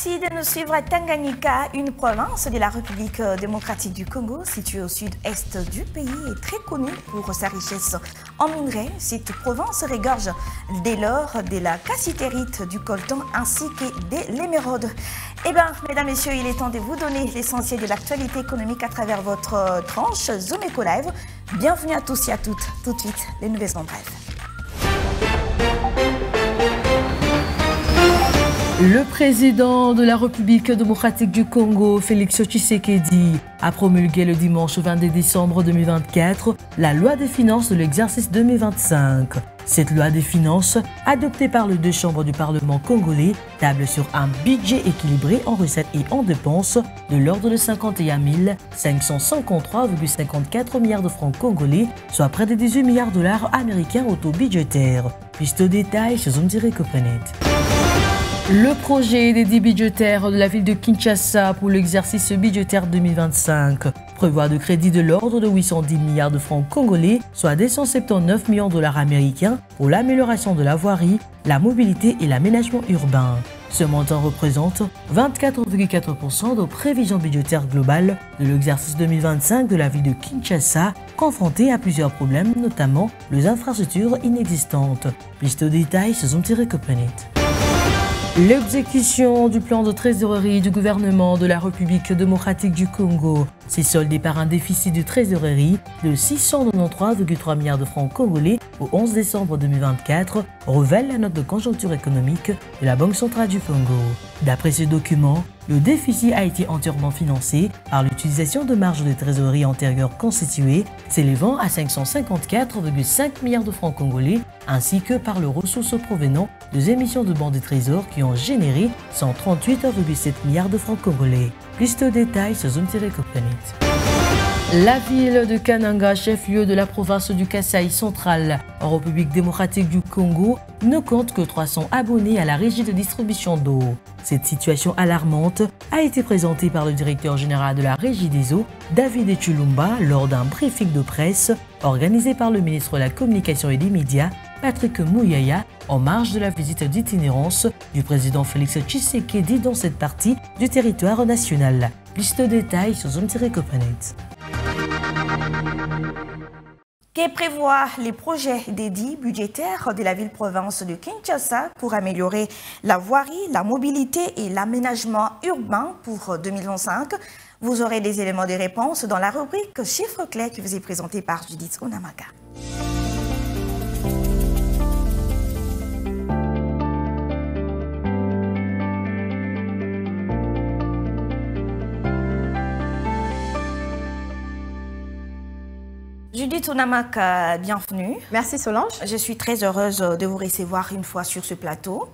Merci de nous suivre à Tanganyika, une province de la République démocratique du Congo, située au sud-est du pays et très connue pour sa richesse en minerais. Cette province regorge de l'or, de la cassitérite, du coltan ainsi que de l'émeraude. Eh bien, mesdames, messieurs, il est temps de vous donner l'essentiel de l'actualité économique à travers votre tranche Zoom Eco Live. Bienvenue à tous et à toutes. Tout de suite, les nouvelles en bref. Le président de la République démocratique du Congo, Félix Tshisekedi, a promulgué le dimanche 22 décembre 2024 la loi des finances de l'exercice 2025. Cette loi des finances, adoptée par les deux chambres du Parlement congolais, table sur un budget équilibré en recettes et en dépenses de l'ordre de 51 553,54 milliards de francs congolais, soit près de 18 milliards de dollars américains au taux budgétaire. Plus de détails chez Zoom-Copanet. Le projet d'édit budgétaire de la ville de Kinshasa pour l'exercice budgétaire 2025 prévoit de crédits de l'ordre de 810 milliards de francs congolais, soit 279 millions de dollars américains pour l'amélioration de la voirie, la mobilité et l'aménagement urbain. Ce montant représente 24,4% de prévisions budgétaires globales de l'exercice 2025 de la ville de Kinshasa, confrontée à plusieurs problèmes, notamment les infrastructures inexistantes. Plus de détails sur Zoom-Copanet. L'exécution du plan de trésorerie du gouvernement de la République démocratique du Congo s'est soldée par un déficit de trésorerie de 693,3 milliards de francs congolais au 11 décembre 2024, révèle la note de conjoncture économique de la Banque centrale du Congo. D'après ce document, le déficit a été entièrement financé par l'utilisation de marges de trésorerie antérieures constituées, s'élevant à 554,5 milliards de francs congolais, ainsi que par les ressources provenant des émissions de bons de trésor qui ont généré 138,7 milliards de francs congolais. Plus de détails sur Zoom-Copanet. La ville de Kananga, chef-lieu de la province du Kasaï central, en République démocratique du Congo, ne compte que 300 abonnés à la régie de distribution d'eau. Cette situation alarmante a été présentée par le directeur général de la régie des eaux, David Echulumba, lors d'un briefing de presse organisé par le ministre de la Communication et des Médias, Patrick Mouyaya, en marge de la visite d'itinérance du président Félix Tshisekedi dans cette partie du territoire national. Plus de détails sur Zoom-Copanet. Que prévoient les projets d'édit budgétaires de la ville-province de Kinshasa pour améliorer la voirie, la mobilité et l'aménagement urbain pour 2025? Vous aurez des éléments de réponse dans la rubrique Chiffres clés qui vous est présentée par Judith Onamaka. Judith Onamaka, bienvenue. Merci Solange. Je suis très heureuse de vous recevoir une fois sur ce plateau.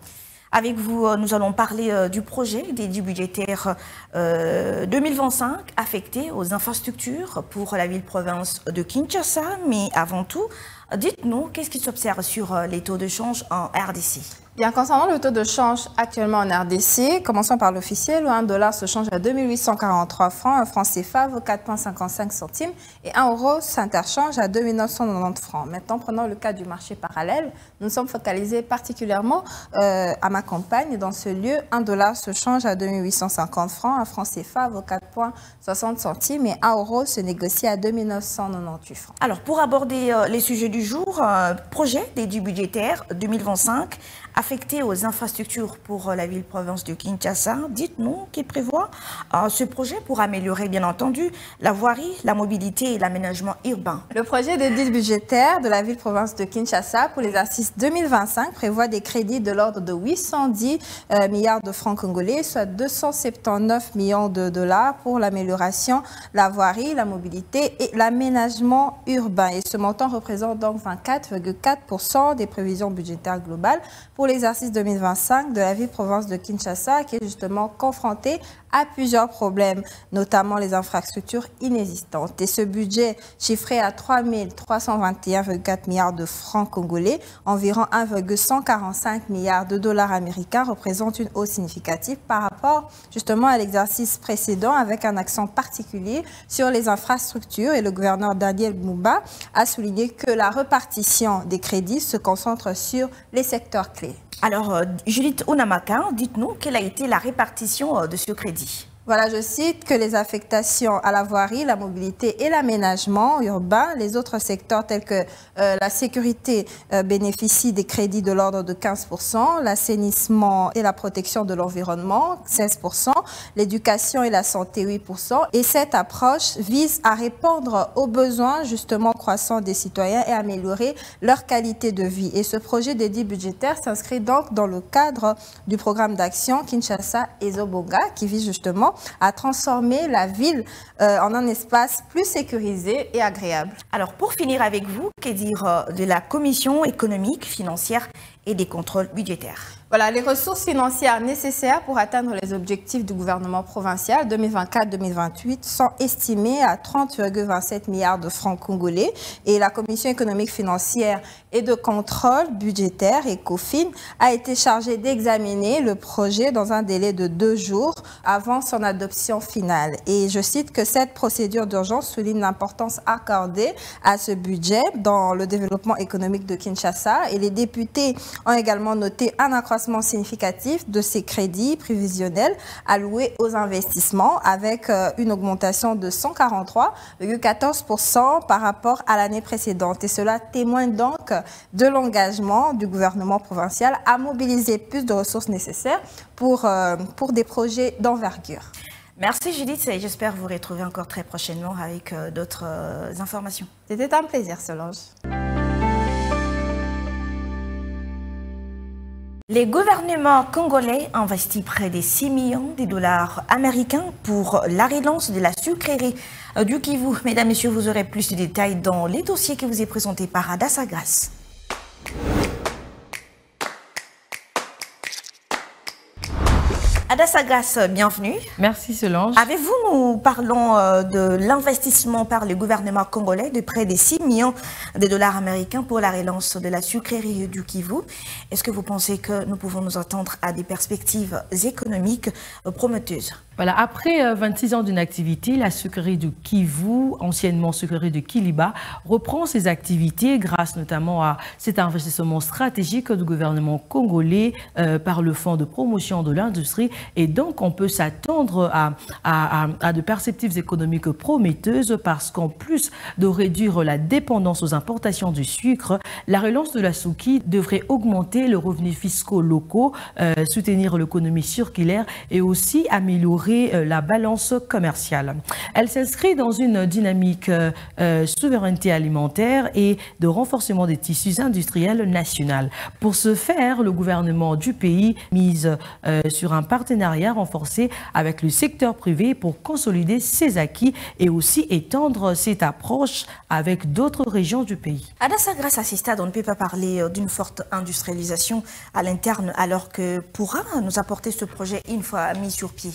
Avec vous, nous allons parler du projet d'édit budgétaire 2025 affecté aux infrastructures pour la ville-province de Kinshasa. Mais avant tout, dites-nous, qu'est-ce qui s'observe sur les taux de change en RDC? Bien, concernant le taux de change actuellement en RDC, commençons par l'officiel, où 1 dollar se change à 2843 francs, un franc CFA vaut 4,55 centimes et 1 euro s'interchange à 2990 francs. Maintenant, prenons le cas du marché parallèle. Nous sommes focalisés particulièrement à ma campagne. Dans ce lieu, 1 dollar se change à 2850 francs, un franc CFA vaut 4,60 centimes et 1 euro se négocie à 2998 francs. Alors, pour aborder les sujets du jour, projet d'édit budgétaire 2025 affecté aux infrastructures pour la ville-province de Kinshasa. Dites-nous qui prévoit ce projet pour améliorer, bien entendu, la voirie, la mobilité et l'aménagement urbain. Le projet d'édit budgétaire de la ville-province de Kinshasa pour l'exercice 2025 prévoit des crédits de l'ordre de 810 milliards de francs congolais, soit 279 millions de dollars pour l'amélioration, la voirie, la mobilité et l'aménagement urbain. Et ce montant représente donc 24,4% des prévisions budgétaires globales pour l'exercice 2025 de la ville-province de Kinshasa, qui est justement confrontée à plusieurs problèmes, notamment les infrastructures inexistantes. Et ce budget, chiffré à 321,4 milliards de francs congolais, environ 1,145 milliards de dollars américains, représente une hausse significative par rapport justement à l'exercice précédent, avec un accent particulier sur les infrastructures. Et le gouverneur Daniel Mouba a souligné que la répartition des crédits se concentre sur les secteurs clés. Alors, Judith Onamaka, dites-nous quelle a été la répartition de ce crédit? Voilà, je cite que les affectations à la voirie, la mobilité et l'aménagement urbain, les autres secteurs tels que la sécurité bénéficient des crédits de l'ordre de 15%, l'assainissement et la protection de l'environnement 16%, l'éducation et la santé 8%. Et cette approche vise à répondre aux besoins justement croissants des citoyens et améliorer leur qualité de vie. Et ce projet dédié budgétaire s'inscrit donc dans le cadre du programme d'action Kinshasa Ezobonga qui vise justement à transformer la ville en un espace plus sécurisé et agréable. Alors, pour finir avec vous, que dire de la Commission économique, financière et des contrôles budgétaires? Voilà, les ressources financières nécessaires pour atteindre les objectifs du gouvernement provincial 2024-2028 sont estimées à 30,27 milliards de francs congolais et la Commission économique, financière et de contrôle budgétaire, ECOFIN, a été chargée d'examiner le projet dans un délai de 2 jours avant son adoption finale. Et je cite que cette procédure d'urgence souligne l'importance accordée à ce budget dans le développement économique de Kinshasa et les députés ont également noté un accroissement significatif de ces crédits prévisionnels alloués aux investissements avec une augmentation de 143,14% par rapport à l'année précédente. Et cela témoigne donc de l'engagement du gouvernement provincial à mobiliser plus de ressources nécessaires pour des projets d'envergure. Merci Judith et j'espère vous retrouver encore très prochainement avec d'autres informations. C'était un plaisir Solange. Les gouvernements congolais investissent près de 6 millions de dollars américains pour la relance de la sucrerie du Kivu. Mesdames, Messieurs, vous aurez plus de détails dans les dossiers que vous est présentés par Adassa Grace. Adassa Grace, bienvenue. Merci Solange. Avec vous, nous parlons de l'investissement par le gouvernement congolais de près de 6 millions de dollars américains pour la relance de la sucrerie du Kivu. Est-ce que vous pensez que nous pouvons nous attendre à des perspectives économiques prometteuses? Voilà, après 26 ans d'une activité, la sucrerie du Kivu, anciennement sucrerie de Kiliba, reprend ses activités grâce notamment à cet investissement stratégique du gouvernement congolais par le Fonds de promotion de l'industrie. Et donc, on peut s'attendre à de perspectives économiques prometteuses parce qu'en plus de réduire la dépendance aux importations du sucre, la relance de la souki devrait augmenter les revenus fiscaux locaux, soutenir l'économie circulaire et aussi améliorer la balance commerciale. Elle s'inscrit dans une dynamique souveraineté alimentaire et de renforcement des tissus industriels nationaux. Pour ce faire, le gouvernement du pays mise sur un partenariat renforcé avec le secteur privé pour consolider ses acquis et aussi étendre cette approche avec d'autres régions du pays. Adassa Grace, à ce stade, on ne peut pas parler d'une forte industrialisation à l'interne alors que pourra nous apporter ce projet une fois mis sur pied.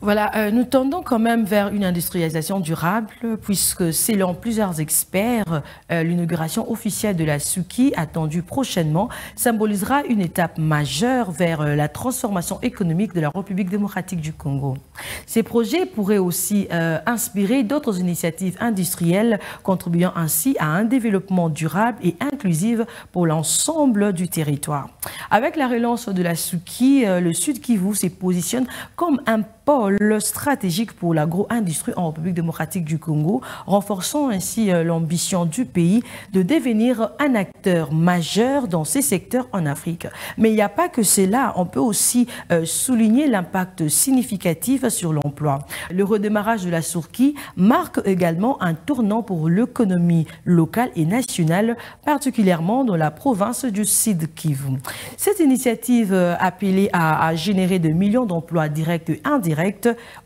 Voilà, nous tendons quand même vers une industrialisation durable puisque selon plusieurs experts, l'inauguration officielle de la Souki attendue prochainement symbolisera une étape majeure vers la transformation économique de la République démocratique du Congo. Ces projets pourraient aussi inspirer d'autres initiatives industrielles contribuant ainsi à un développement durable et inclusif pour l'ensemble du territoire. Avec la relance de la Souki, le Sud Kivu se positionne comme un pôle stratégique pour l'agro-industrie en République démocratique du Congo, renforçant ainsi l'ambition du pays de devenir un acteur majeur dans ces secteurs en Afrique. Mais il n'y a pas que cela, on peut aussi souligner l'impact significatif sur l'emploi. Le redémarrage de la Souki marque également un tournant pour l'économie locale et nationale, particulièrement dans la province du Sud Kivu. Cette initiative appelée à générer de millions d'emplois directs et indirects,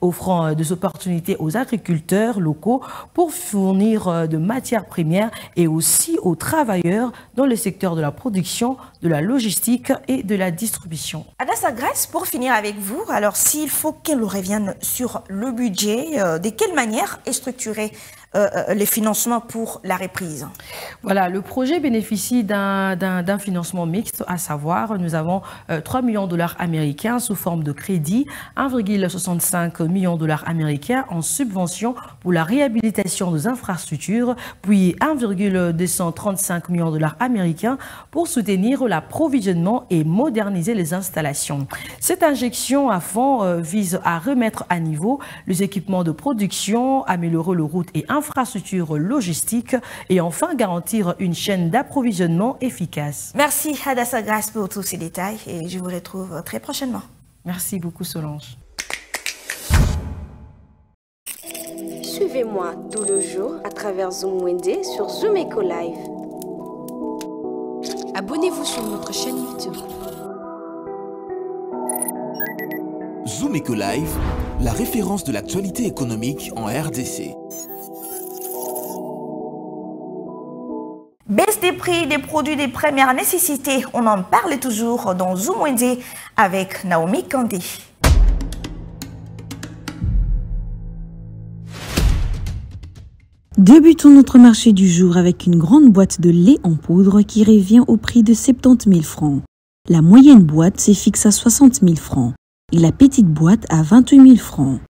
offrant des opportunités aux agriculteurs locaux pour fournir de matières premières et aussi aux travailleurs dans le secteur de la production, de la logistique et de la distribution. Adassa Grace, pour finir avec vous, alors s'il faut qu'elle revienne sur le budget, de quelle manière est structuré les financements pour la reprise? Voilà, le projet bénéficie d'un financement mixte, à savoir, nous avons 3 millions de dollars américains sous forme de crédit, 1,65 millions de dollars américains en subvention pour la réhabilitation des infrastructures, puis 1,235 millions de dollars américains pour soutenir l'approvisionnement et moderniser les installations. Cette injection à fonds vise à remettre à niveau les équipements de production, améliorer les routes et infrastructures logistiques et enfin garantir une chaîne d'approvisionnement efficace. Merci Hadassa Grace pour tous ces détails et je vous retrouve très prochainement. Merci beaucoup Solange. Suivez-moi tout le jour à travers Zoom Wednesday sur Zoom Eco Live. Abonnez-vous sur notre chaîne YouTube. Zoom Eco Live, la référence de l'actualité économique en RDC. Baisse des prix des produits de première nécessité, on en parle toujours dans Zoom Wednesday avec Naomi Kandé. Débutons notre marché du jour avec une grande boîte de lait en poudre qui revient au prix de 70 000 francs. La moyenne boîte s'est fixe à 60 000 francs et la petite boîte à 28 000 francs.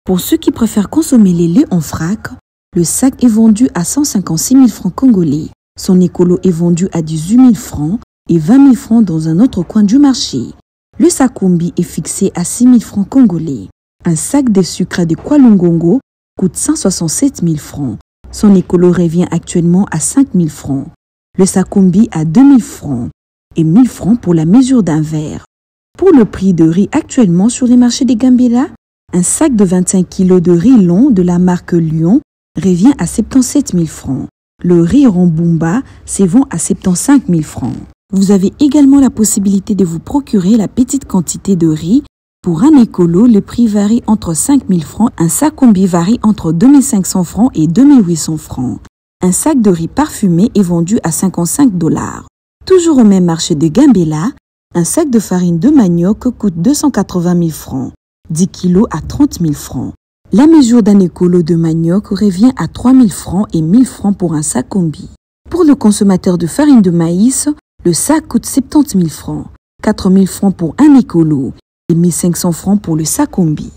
Pour ceux qui préfèrent consommer les laits en vrac, le sac est vendu à 156 000 francs congolais. Son écolo est vendu à 18 000 francs et 20 000 francs dans un autre coin du marché. Le sac combi est fixé à 6 000 francs congolais. Un sac de sucre de Kwalungongo coûte 167 000 francs. Son écolo revient actuellement à 5 000 francs. Le sac combi à 2 000 francs et 1 000 francs pour la mesure d'un verre. Pour le prix de riz actuellement sur les marchés des Gambela, un sac de 25 kg de riz long de la marque Lyon revient à 77 000 francs. Le riz Rambumba se vend à 75 000 francs. Vous avez également la possibilité de vous procurer la petite quantité de riz. Pour un écolo, le prix varie entre 5 000 francs. Un sac combi varie entre 2 500 francs et 2 800 francs. Un sac de riz parfumé est vendu à 55 $. Toujours au même marché de Gambela, un sac de farine de manioc coûte 280 000 francs. 10 kg à 30 000 francs. La mesure d'un écolo de manioc revient à 3 000 francs et 1 000 francs pour un sac combi. Pour le consommateur de farine de maïs, le sac coûte 70 000 francs, 4 000 francs pour un écolo et 1 500 francs pour le sac combi.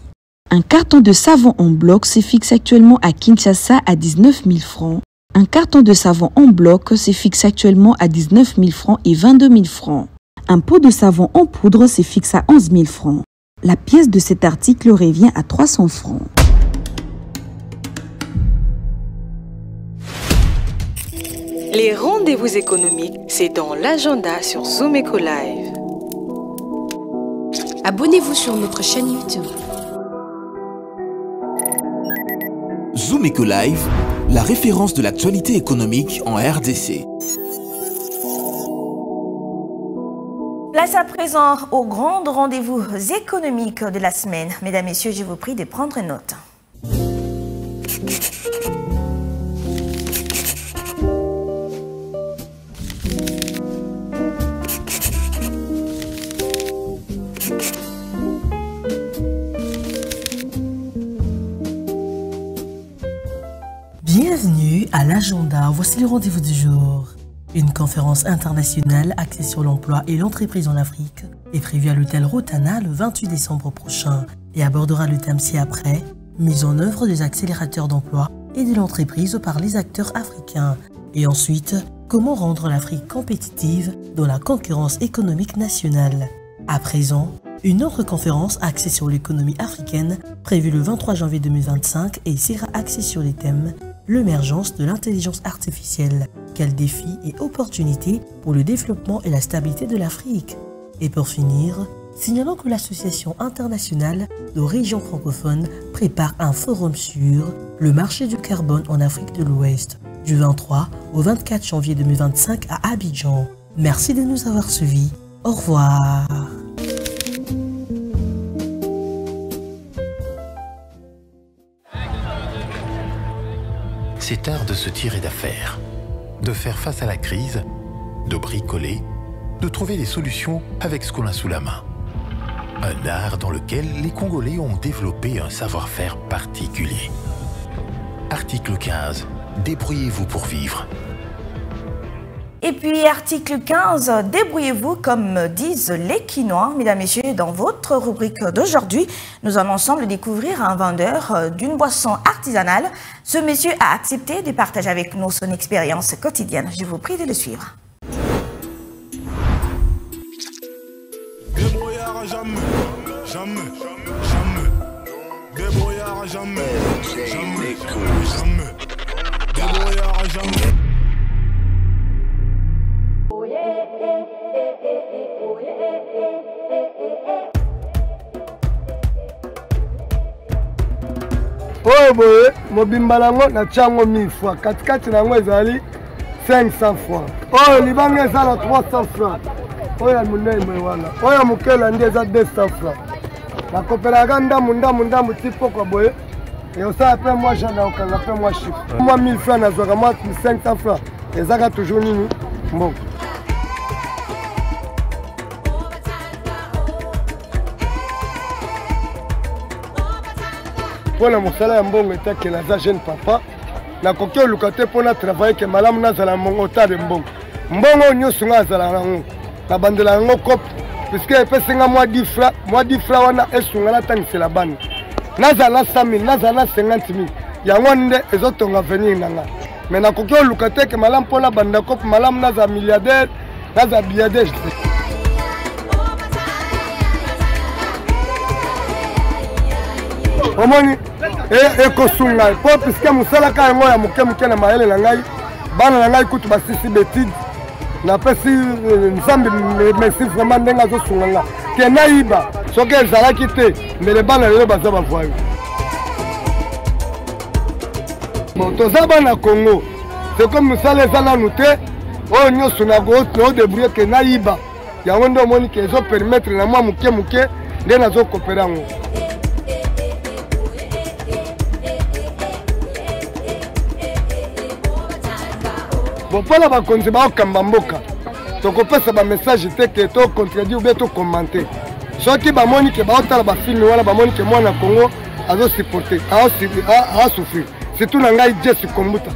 Un carton de savon en bloc se fixe actuellement à Kinshasa à 19 000 francs. Un carton de savon en bloc se fixe actuellement à 19 000 francs et 22 000 francs. Un pot de savon en poudre se fixe à 11 000 francs. La pièce de cet article revient à 300 francs. Les rendez-vous économiques, c'est dans l'agenda sur Zoom Eco Live. Abonnez-vous sur notre chaîne YouTube. Zoom Eco Live, la référence de l'actualité économique en RDC. Place à présent au grand rendez-vous économique de la semaine. Mesdames, Messieurs, je vous prie de prendre note. Bienvenue à l'agenda, voici le rendez-vous du jour. Une conférence internationale axée sur l'emploi et l'entreprise en Afrique est prévue à l'hôtel Rotana le 28 décembre prochain et abordera le thème ci-après, mise en œuvre des accélérateurs d'emploi et de l'entreprise par les acteurs africains. Et ensuite, comment rendre l'Afrique compétitive dans la concurrence économique nationale. À présent, une autre conférence axée sur l'économie africaine prévue le 23 janvier 2025 et sera axée sur les thèmes l'émergence de l'intelligence artificielle, quels défis et opportunités pour le développement et la stabilité de l'Afrique. Et pour finir, signalons que l'Association internationale de régions francophones prépare un forum sur le marché du carbone en Afrique de l'Ouest du 23 au 24 janvier 2025 à Abidjan. Merci de nous avoir suivis. Au revoir. C'est art de se tirer d'affaire, de faire face à la crise, de bricoler, de trouver des solutions avec ce qu'on a sous la main. Un art dans lequel les Congolais ont développé un savoir-faire particulier. article 15. Débrouillez-vous pour vivre. Et puis, article 15, débrouillez-vous comme disent les Quinois. Mesdames, Messieurs, dans votre rubrique d'aujourd'hui, nous allons ensemble découvrir un vendeur d'une boisson artisanale. Ce monsieur a accepté de partager avec nous son expérience quotidienne. Je vous prie de le suivre. Débrouillard jamais, jamais, jamais. Débrouillard jamais, jamais, jamais. Débrouillard jamais. Oh boy, mobimba nango na tiango 1000 fois. Katikati nango ezali 500 fois. Oh libanga ezala 300 francs. Oya munene wana. Oya mukela ndi eza 200 francs. Nakopelaka ndamu tipo kwa boye. Et ça après moi j'en ai aucun, après moi chiffre. Moi 1000 francs nazwaka moi 500 francs. Ezaka toujours nini. Bon. Pour la mosala ya mbongo etake naza jeune papa nakoki oluka te mpona travailler ke malamu nazala mbongo otale mbongo mbongo nyonso nga azala nango nabandela yango kope puisque epesinga mwa 10 francs wana esunga natangisela bana nazala na 100 000 nazala na 50 000 yango nde ezotonga avenir na nga me nakoki oluka te ke malamu mpona banda kope malamu nazala milliardaire nazala billiardaire. Omoni ekosunga po puisque mosalaka yango ya moke na mayele na ngai bana na ngai kutu basisi betide napesi nzambe merci vraiment ndenge azosunga nga ke nayiba soki ezalaki te mbele bana lelo baza bavoyo. Bon toza bana Congo c'est comme mosala eza nanu te oyo nyonso naodebrouye ke nayiba yango nde omoni ke ezopermettre na mwa moke nde nazokopera yango. Bon, pour la bakonzi baokamba mboka tokopesa bamessage te ke tocontredire ou bien tocommenter soki bamoni ke baotala bafilme wana bamoni ke mwana Congo azosupporte aosouffrir surtout na ngai Jesse Kombuta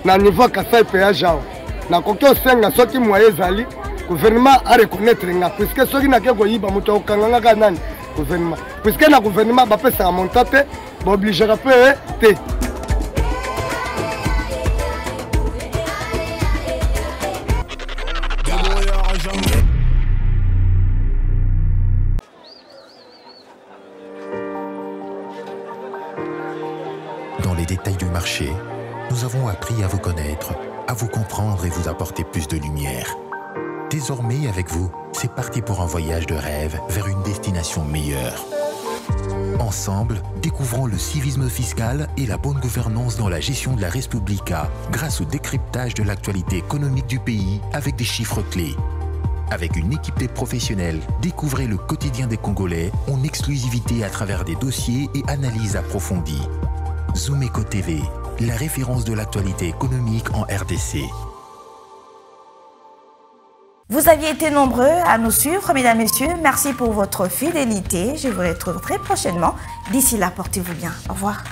na niveau Kasai péage awa nakoki osenga soki moye ezali gouvernement areconnaître nga puisque soki nake koyiba moto akokangangaka nani gouvernement puisque na gouvernement bapesaka monta te baobligera mpe te. Dans les détails du marché, nous avons appris à vous connaître, à vous comprendre et vous apporter plus de lumière. Désormais, avec vous, c'est parti pour un voyage de rêve vers une destination meilleure. Ensemble, découvrons le civisme fiscal et la bonne gouvernance dans la gestion de la Respublica grâce au décryptage de l'actualité économique du pays avec des chiffres clés. Avec une équipe de professionnels, découvrez le quotidien des Congolais en exclusivité à travers des dossiers et analyses approfondies. Zoomeko TV, la référence de l'actualité économique en RDC. Vous aviez été nombreux à nous suivre, mesdames, messieurs. Merci pour votre fidélité. Je vous retrouve très prochainement. D'ici là, portez-vous bien. Au revoir.